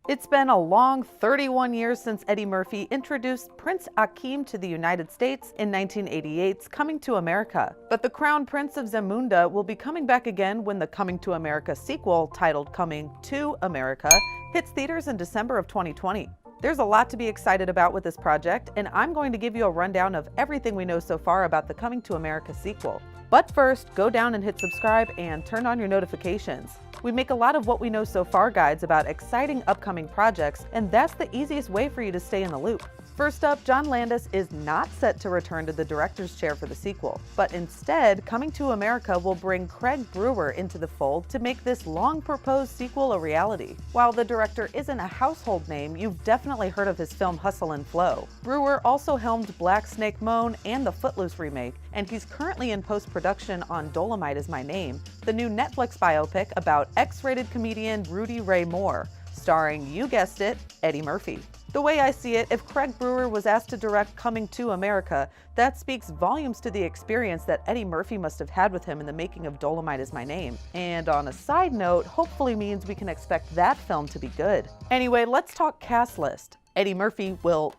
It's been a long 31 years since Eddie Murphy introduced Prince Akeem to the United States in 1988's Coming to America. But the Crown Prince of Zamunda will be coming back again when the Coming to America sequel, titled Coming to America, hits theaters in December of 2020. There's a lot to be excited about with this project, and I'm going to give you a rundown of everything we know so far about the Coming to America sequel. But first, go down and hit subscribe and turn on your notifications. We make a lot of what we know so far guides about exciting upcoming projects, and that's the easiest way for you to stay in the loop. First up, John Landis is not set to return to the director's chair for the sequel, but instead, Coming to America will bring Craig Brewer into the fold to make this long-proposed sequel a reality. While the director isn't a household name, you've definitely heard of his film Hustle and Flow. Brewer also helmed Black Snake Moan and the Footloose remake, and he's currently in post-production on Dolomite Is My Name, the new Netflix biopic about X-rated comedian Rudy Ray Moore, starring, you guessed it, Eddie Murphy. The way I see it, if Craig Brewer was asked to direct Coming to America, that speaks volumes to the experience that Eddie Murphy must have had with him in the making of Dolomite Is My Name. And on a side note, hopefully means we can expect that film to be good. Anyway, let's talk cast list. Eddie Murphy will,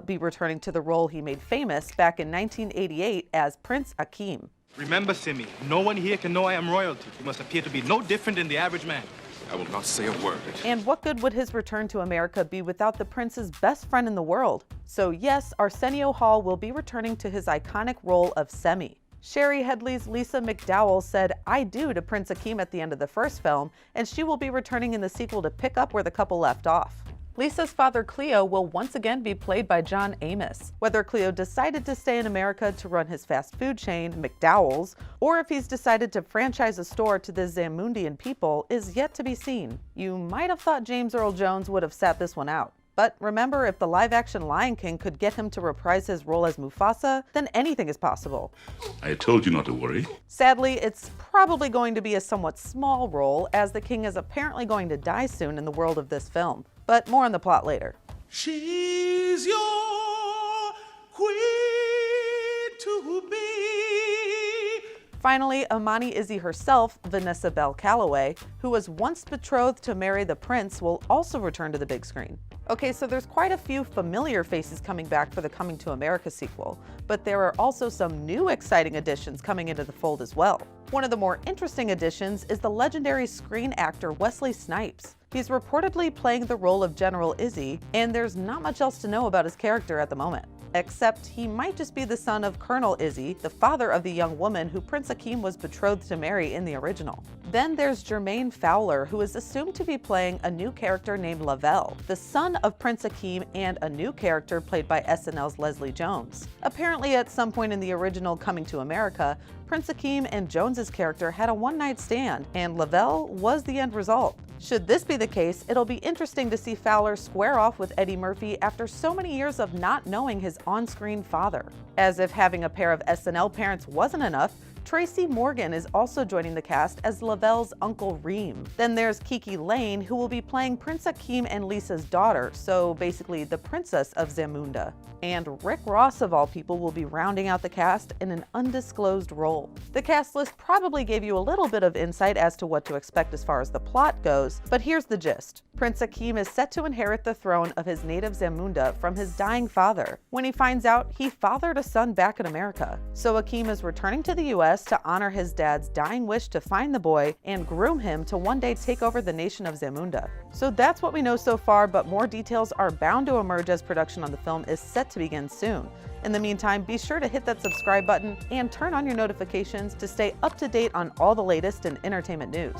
be returning to the role he made famous back in 1988 as Prince Akeem. Remember, Simi, no one here can know I am royalty. You must appear to be no different than the average man. I will not say a word. And what good would his return to America be without the prince's best friend in the world? So yes, Arsenio Hall will be returning to his iconic role of Semmi. Sherry Headley's Lisa McDowell said "I do" to Prince Akeem at the end of the first film, and she will be returning in the sequel to pick up where the couple left off. Lisa's father Cleo will once again be played by John Amos. Whether Cleo decided to stay in America to run his fast food chain, McDowell's, or if he's decided to franchise a store to the Zamundian people is yet to be seen. You might have thought James Earl Jones would have sat this one out. But remember, if the live-action Lion King could get him to reprise his role as Mufasa, then anything is possible. I told you not to worry. Sadly, it's probably going to be a somewhat small role, as the king is apparently going to die soon in the world of this film. But more on the plot later. She's your queen to be. Finally, Amani Izzy herself, Vanessa Bell Calloway, who was once betrothed to marry the prince, will also return to the big screen. Okay, so there's quite a few familiar faces coming back for the Coming to America sequel, but there are also some new exciting additions coming into the fold as well. One of the more interesting additions is the legendary screen actor Wesley Snipes. He's reportedly playing the role of General Izzy, and there's not much else to know about his character at the moment. Except he might just be the son of Colonel Izzy, the father of the young woman who Prince Akeem was betrothed to marry in the original. Then there's Jermaine Fowler, who is assumed to be playing a new character named Lavelle, the son of Prince Akeem and a new character played by SNL's Leslie Jones. Apparently at some point in the original Coming to America, Prince Akeem and Jones's character had a one-night stand, and Lavelle was the end result. Should this be the case, it'll be interesting to see Fowler square off with Eddie Murphy after so many years of not knowing his on-screen father. As if having a pair of SNL parents wasn't enough, Tracy Morgan is also joining the cast as Lavelle's Uncle Reem. Then there's Kiki Lane, who will be playing Prince Akeem and Lisa's daughter, so basically the princess of Zamunda. And Rick Ross, of all people, will be rounding out the cast in an undisclosed role. The cast list probably gave you a little bit of insight as to what to expect as far as the plot goes, but here's the gist. Prince Akeem is set to inherit the throne of his native Zamunda from his dying father. When he finds out, he fathered a son back in America. So Akeem is returning to the US to honor his dad's dying wish to find the boy and groom him to one day take over the nation of Zamunda. So that's what we know so far, but more details are bound to emerge as production on the film is set to begin soon. In the meantime, be sure to hit that subscribe button and turn on your notifications to stay up to date on all the latest in entertainment news.